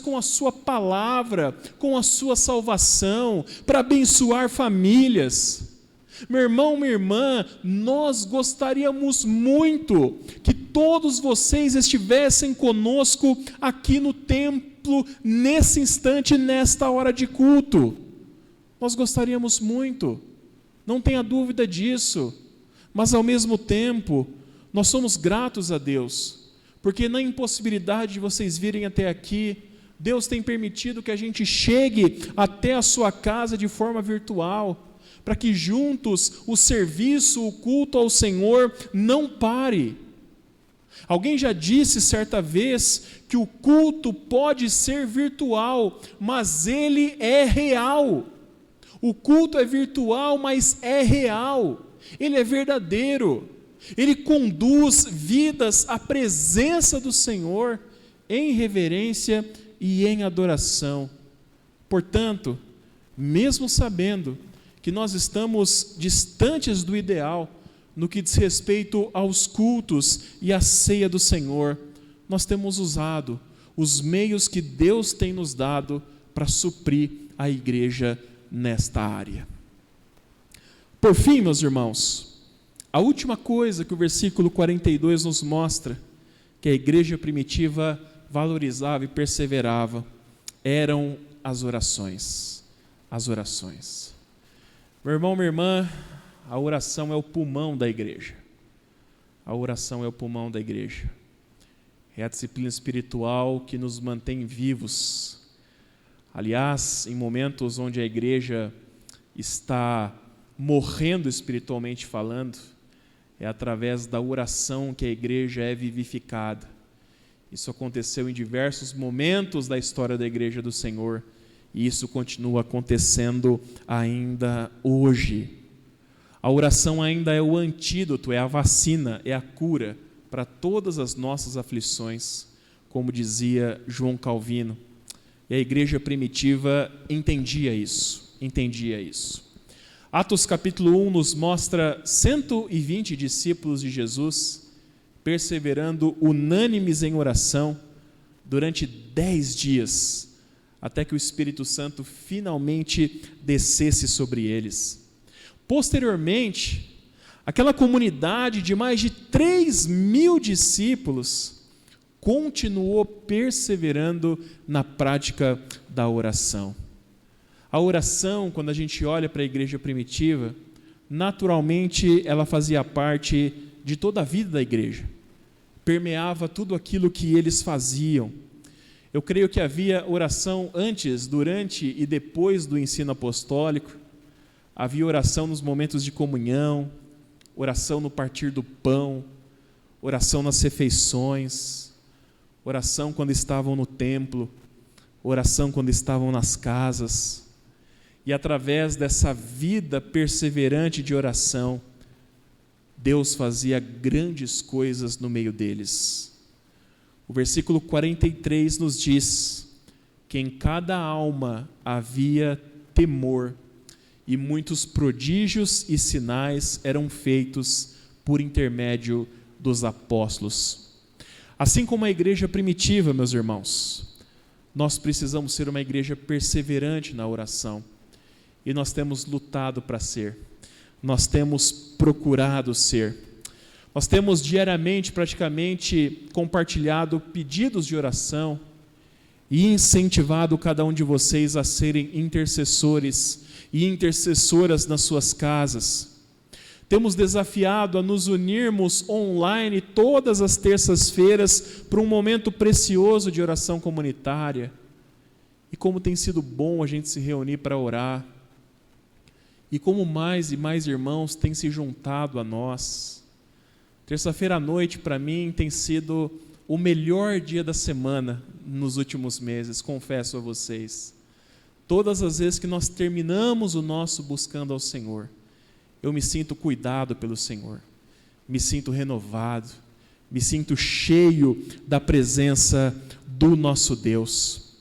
com a sua palavra, com a sua salvação, para abençoar famílias. Meu irmão, minha irmã, nós gostaríamos muito que todos vocês estivessem conosco aqui no templo, nesse instante, nesta hora de culto. Nós gostaríamos muito, não tenha dúvida disso, mas ao mesmo tempo, nós somos gratos a Deus, porque na impossibilidade de vocês virem até aqui, Deus tem permitido que a gente chegue até a sua casa de forma virtual, para que juntos o serviço, o culto ao Senhor não pare. Alguém já disse certa vez que o culto pode ser virtual, mas ele é real. O culto é virtual, mas é real. Ele é verdadeiro. Ele conduz vidas à presença do Senhor em reverência e em adoração. Portanto, mesmo sabendo que nós estamos distantes do ideal no que diz respeito aos cultos e à ceia do Senhor, nós temos usado os meios que Deus tem nos dado para suprir a igreja nesta área. Por fim, meus irmãos, a última coisa que o versículo 42 nos mostra, que a igreja primitiva valorizava e perseverava, eram as orações. As orações. Meu irmão, minha irmã, a oração é o pulmão da igreja. A oração é o pulmão da igreja. É a disciplina espiritual que nos mantém vivos. Aliás, em momentos onde a igreja está morrendo espiritualmente falando, é através da oração que a igreja é vivificada. Isso aconteceu em diversos momentos da história da igreja do Senhor, e isso continua acontecendo ainda hoje. A oração ainda é o antídoto, é a vacina, é a cura para todas as nossas aflições, como dizia João Calvino. E a igreja primitiva entendia isso. Atos capítulo 1 nos mostra 120 discípulos de Jesus perseverando unânimes em oração durante 10 dias, até que o Espírito Santo finalmente descesse sobre eles. Posteriormente, aquela comunidade de mais de 3.000 discípulos continuou perseverando na prática da oração. A oração, quando a gente olha para a igreja primitiva, naturalmente ela fazia parte de toda a vida da igreja, permeava tudo aquilo que eles faziam. Eu creio que havia oração antes, durante e depois do ensino apostólico, havia oração nos momentos de comunhão, oração no partir do pão, oração nas refeições, oração quando estavam no templo, oração quando estavam nas casas. E através dessa vida perseverante de oração, Deus fazia grandes coisas no meio deles. O versículo 43 nos diz que em cada alma havia temor, e muitos prodígios e sinais eram feitos por intermédio dos apóstolos. Assim como a igreja primitiva, meus irmãos, nós precisamos ser uma igreja perseverante na oração. E nós temos lutado para ser, nós temos procurado ser. Nós temos diariamente, praticamente, compartilhado pedidos de oração e incentivado cada um de vocês a serem intercessores e intercessoras nas suas casas. Temos desafiado a nos unirmos online todas as terças-feiras para um momento precioso de oração comunitária. E como tem sido bom a gente se reunir para orar. E como mais e mais irmãos têm se juntado a nós. Terça-feira à noite, para mim, tem sido o melhor dia da semana nos últimos meses, confesso a vocês. Todas as vezes que nós terminamos o nosso buscando ao Senhor, eu me sinto cuidado pelo Senhor, me sinto renovado, me sinto cheio da presença do nosso Deus.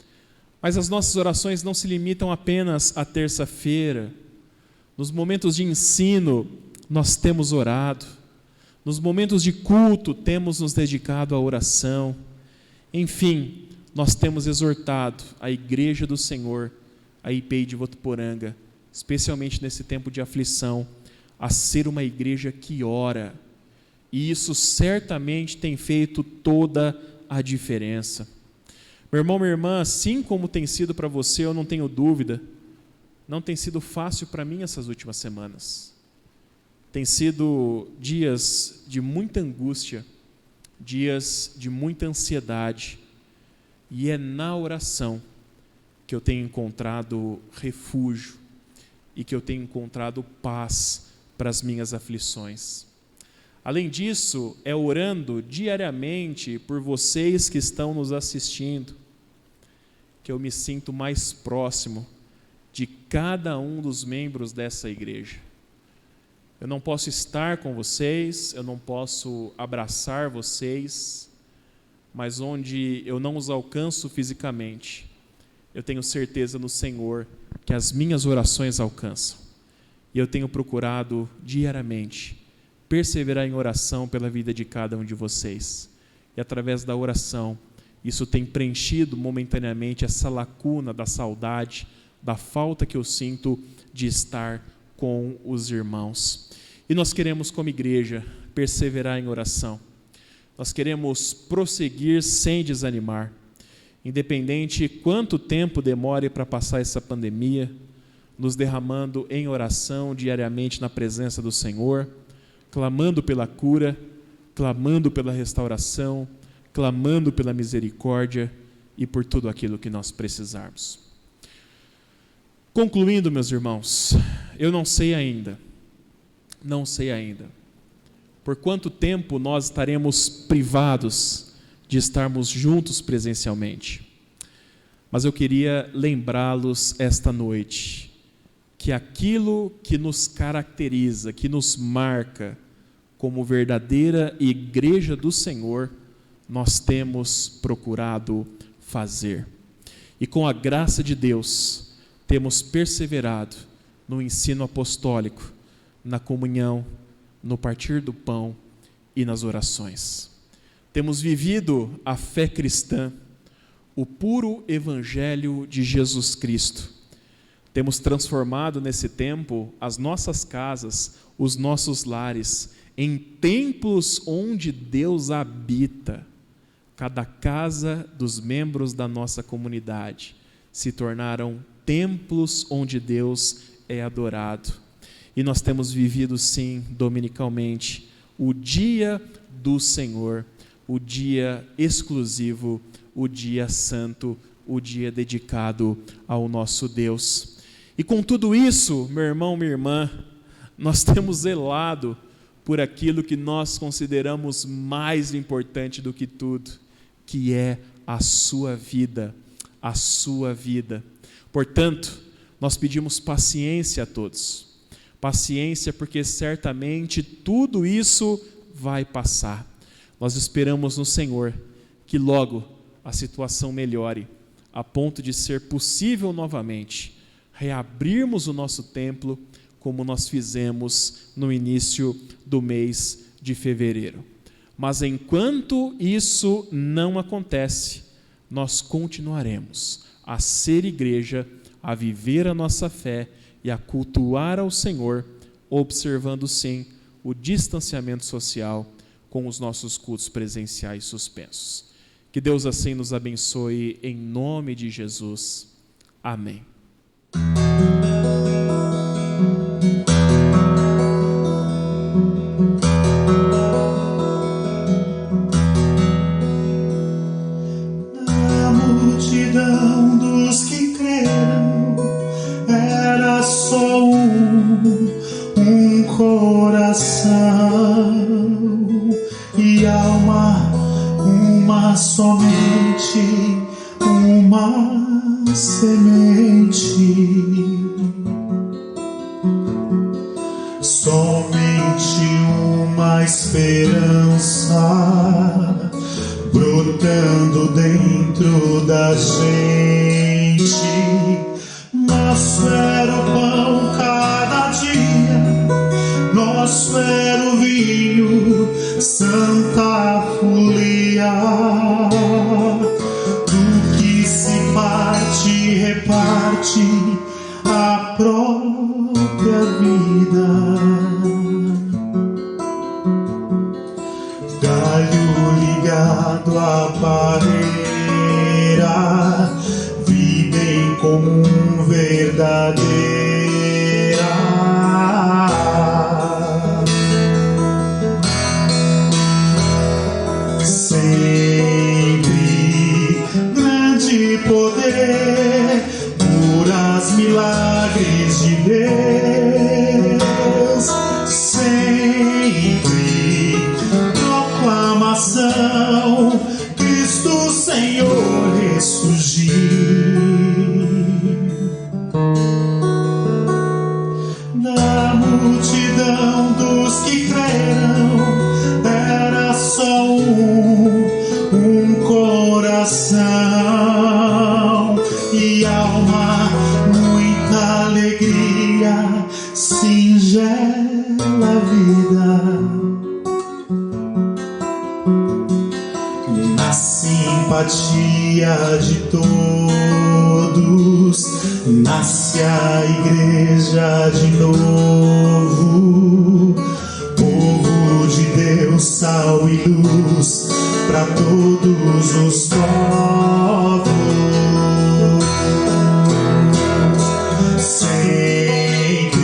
Mas as nossas orações não se limitam apenas à terça-feira. Nos momentos de ensino, nós temos orado. Nos momentos de culto, temos nos dedicado à oração. Enfim, nós temos exortado a Igreja do Senhor, a IPI de Votuporanga, especialmente nesse tempo de aflição, a ser uma igreja que ora. E isso certamente tem feito toda a diferença. Meu irmão, minha irmã, assim como tem sido para você, eu não tenho dúvida, não tem sido fácil para mim essas últimas semanas. Tem sido dias de muita angústia, dias de muita ansiedade, e é na oração que eu tenho encontrado refúgio e que eu tenho encontrado paz para as minhas aflições. Além disso, é orando diariamente por vocês que estão nos assistindo, que eu me sinto mais próximo de cada um dos membros dessa igreja. Eu não posso estar com vocês, eu não posso abraçar vocês, mas onde eu não os alcanço fisicamente, eu tenho certeza no Senhor que as minhas orações alcançam. E eu tenho procurado diariamente perseverar em oração pela vida de cada um de vocês. E através da oração, isso tem preenchido momentaneamente essa lacuna da saudade, da falta que eu sinto de estar com os irmãos. E nós queremos, como igreja, perseverar em oração. Nós queremos prosseguir sem desanimar. Independente quanto tempo demore para passar essa pandemia, nos derramando em oração diariamente na presença do Senhor, clamando pela cura, clamando pela restauração, clamando pela misericórdia e por tudo aquilo que nós precisarmos. Concluindo, meus irmãos, eu não sei ainda, por quanto tempo nós estaremos privados de estarmos juntos presencialmente. Mas eu queria lembrá-los esta noite que aquilo que nos caracteriza, que nos marca como verdadeira igreja do Senhor, nós temos procurado fazer. E com a graça de Deus, temos perseverado no ensino apostólico, na comunhão, no partir do pão e nas orações. Temos vivido a fé cristã, o puro evangelho de Jesus Cristo. Temos transformado nesse tempo as nossas casas, os nossos lares, em templos onde Deus habita. Cada casa dos membros da nossa comunidade se tornaram templos onde Deus é adorado. E nós temos vivido, sim, dominicalmente, o dia do Senhor, o dia exclusivo, o dia santo, o dia dedicado ao nosso Deus. E com tudo isso, meu irmão, minha irmã, nós temos zelado por aquilo que nós consideramos mais importante do que tudo, que é a sua vida, a sua vida. Portanto, nós pedimos paciência a todos. Paciência, porque certamente tudo isso vai passar. Nós esperamos no Senhor que logo a situação melhore, a ponto de ser possível novamente reabrirmos o nosso templo, como nós fizemos no início do mês de fevereiro. Mas enquanto isso não acontece, nós continuaremos a ser igreja, a viver a nossa fé e a cultuar ao Senhor, observando sim o distanciamento social com os nossos cultos presenciais suspensos. Que Deus assim nos abençoe em nome de Jesus. Amém. Na multidão dos que creram, era só um coração e alma, uma somente, uma semente. Somente uma esperança brotando dentro da gente. Nosso era o pão cada dia, nosso era o vinho, santa folia. Do que se parte, reparte a própria vida. Galho ligado à pareira, vida em comum verdadeira. Sempre grande poder, curas, milagres de Deus. Sempre proclamação, Cristo Senhor ressurgiu. Na multidão dos que creram, era só um coração e alma, muita alegria, singela vida. Na simpatia de todos, nasce a igreja de novo. Povo de Deus, sal e luz para todos os povos. Sempre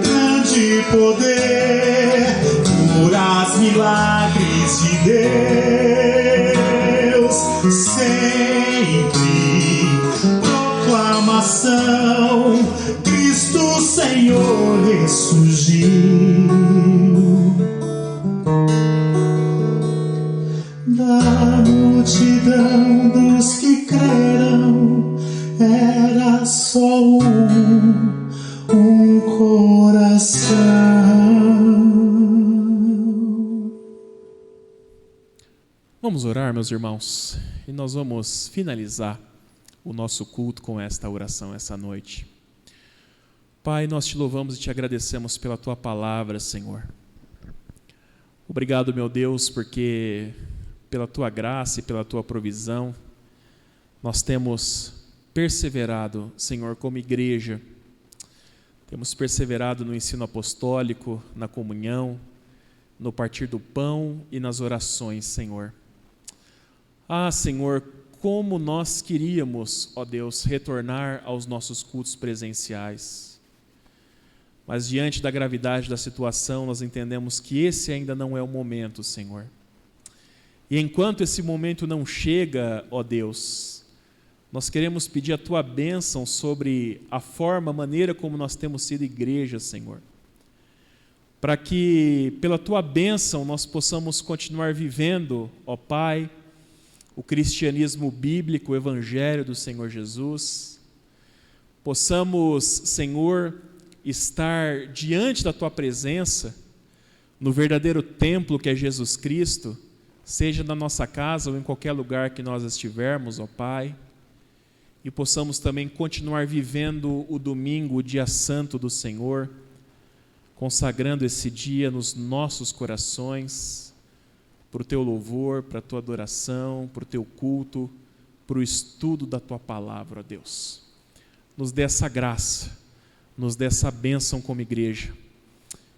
grande poder, curas, milagres de Deus. Sempre proclamação, Cristo Senhor ressurgiu. Da multidão dos que creram, era só um coração. Vamos orar, meus irmãos, e nós vamos finalizar o nosso culto com esta oração essa noite. Pai, nós te louvamos e te agradecemos pela tua palavra, Senhor. Obrigado, meu Deus, porque pela tua graça e pela tua provisão, nós temos perseverado, Senhor, como igreja. Temos perseverado no ensino apostólico, na comunhão, no partir do pão e nas orações, Senhor. Ah, Senhor, como nós queríamos, ó Deus, retornar aos nossos cultos presenciais. Mas diante da gravidade da situação, nós entendemos que esse ainda não é o momento, Senhor. E enquanto esse momento não chega, ó Deus, nós queremos pedir a Tua bênção sobre a forma, a maneira como nós temos sido igreja, Senhor. Para que, pela Tua bênção, nós possamos continuar vivendo, ó Pai, o cristianismo bíblico, o evangelho do Senhor Jesus. Possamos, Senhor, estar diante da Tua presença, no verdadeiro templo que é Jesus Cristo, seja na nossa casa ou em qualquer lugar que nós estivermos, ó Pai, e possamos também continuar vivendo o domingo, o dia santo do Senhor, consagrando esse dia nos nossos corações, para o Teu louvor, para a Tua adoração, para o Teu culto, para o estudo da Tua palavra, ó Deus. Nos dê essa graça, nos dê essa bênção como igreja,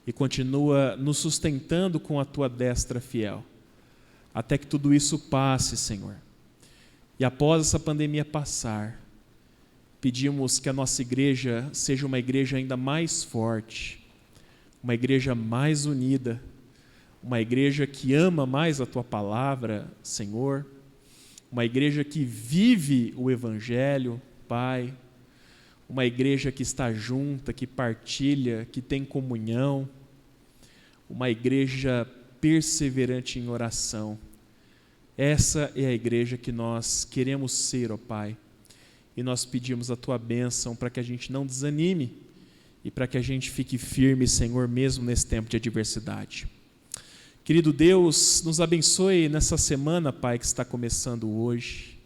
e continua nos sustentando com a Tua destra fiel, até que tudo isso passe, Senhor. E após essa pandemia passar, pedimos que a nossa igreja seja uma igreja ainda mais forte, uma igreja mais unida, uma igreja que ama mais a Tua palavra, Senhor, uma igreja que vive o Evangelho, Pai, uma igreja que está junta, que partilha, que tem comunhão, uma igreja perseverante em oração. Essa é a igreja que nós queremos ser, ó Pai, e nós pedimos a Tua bênção para que a gente não desanime e para que a gente fique firme, Senhor, mesmo nesse tempo de adversidade. Querido Deus, nos abençoe nessa semana, Pai, que está começando hoje.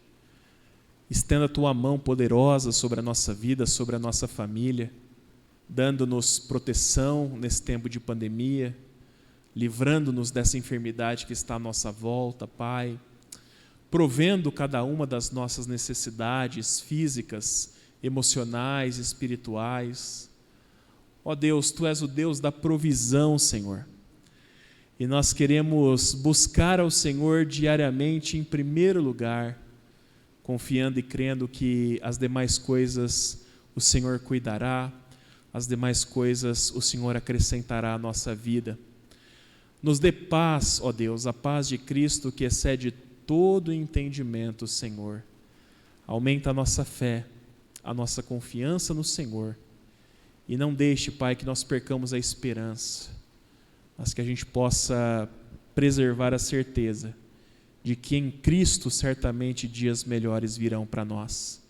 Estenda a Tua mão poderosa sobre a nossa vida, sobre a nossa família, dando-nos proteção nesse tempo de pandemia, livrando-nos dessa enfermidade que está à nossa volta, Pai, provendo cada uma das nossas necessidades físicas, emocionais, espirituais. Ó Deus, Tu és o Deus da provisão, Senhor. E nós queremos buscar ao Senhor diariamente em primeiro lugar, confiando e crendo que as demais coisas o Senhor cuidará, as demais coisas o Senhor acrescentará à nossa vida. Nos dê paz, ó Deus, a paz de Cristo que excede todo entendimento, Senhor. Aumenta a nossa fé, a nossa confiança no Senhor. E não deixe, Pai, que nós percamos a esperança, mas que a gente possa preservar a certeza de que em Cristo certamente dias melhores virão para nós.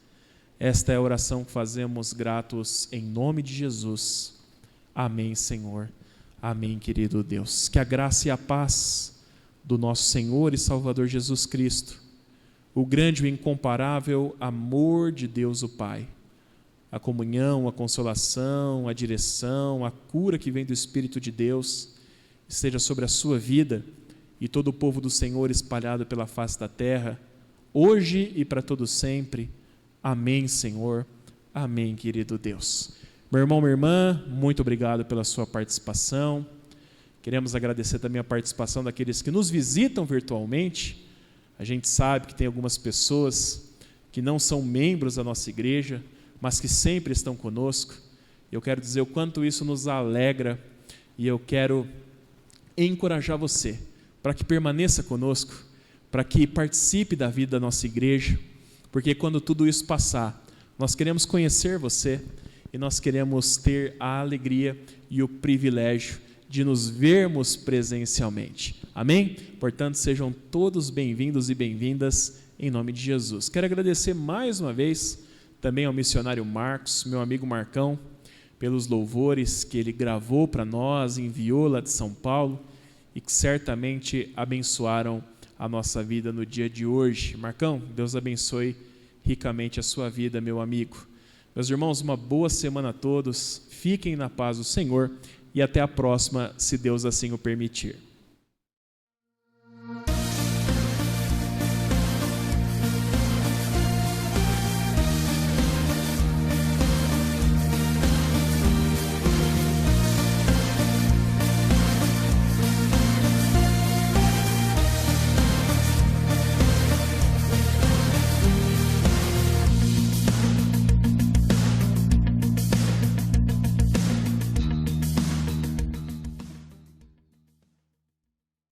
Esta é a oração que fazemos gratos em nome de Jesus. Amém, Senhor. Amém, querido Deus. Que a graça e a paz do nosso Senhor e Salvador Jesus Cristo, o grande e incomparável amor de Deus o Pai, a comunhão, a consolação, a direção, a cura que vem do Espírito de Deus, esteja sobre a sua vida e todo o povo do Senhor espalhado pela face da terra, hoje e para todo sempre. Amém, Senhor. Amém, querido Deus. Meu irmão, minha irmã, muito obrigado pela sua participação. Queremos agradecer também a participação daqueles que nos visitam virtualmente. A gente sabe que tem algumas pessoas que não são membros da nossa igreja, mas que sempre estão conosco. Eu quero dizer o quanto isso nos alegra e eu quero encorajar você para que permaneça conosco, para que participe da vida da nossa igreja, porque quando tudo isso passar, nós queremos conhecer você e nós queremos ter a alegria e o privilégio de nos vermos presencialmente. Amém? Portanto, sejam todos bem-vindos e bem-vindas em nome de Jesus. Quero agradecer mais uma vez também ao missionário Marcos, meu amigo Marcão, pelos louvores que ele gravou para nós, enviou lá de São Paulo e que certamente abençoaram a nossa vida no dia de hoje. Marcão, Deus abençoe ricamente a sua vida, meu amigo. Meus irmãos, uma boa semana a todos, fiquem na paz do Senhor e até a próxima, se Deus assim o permitir.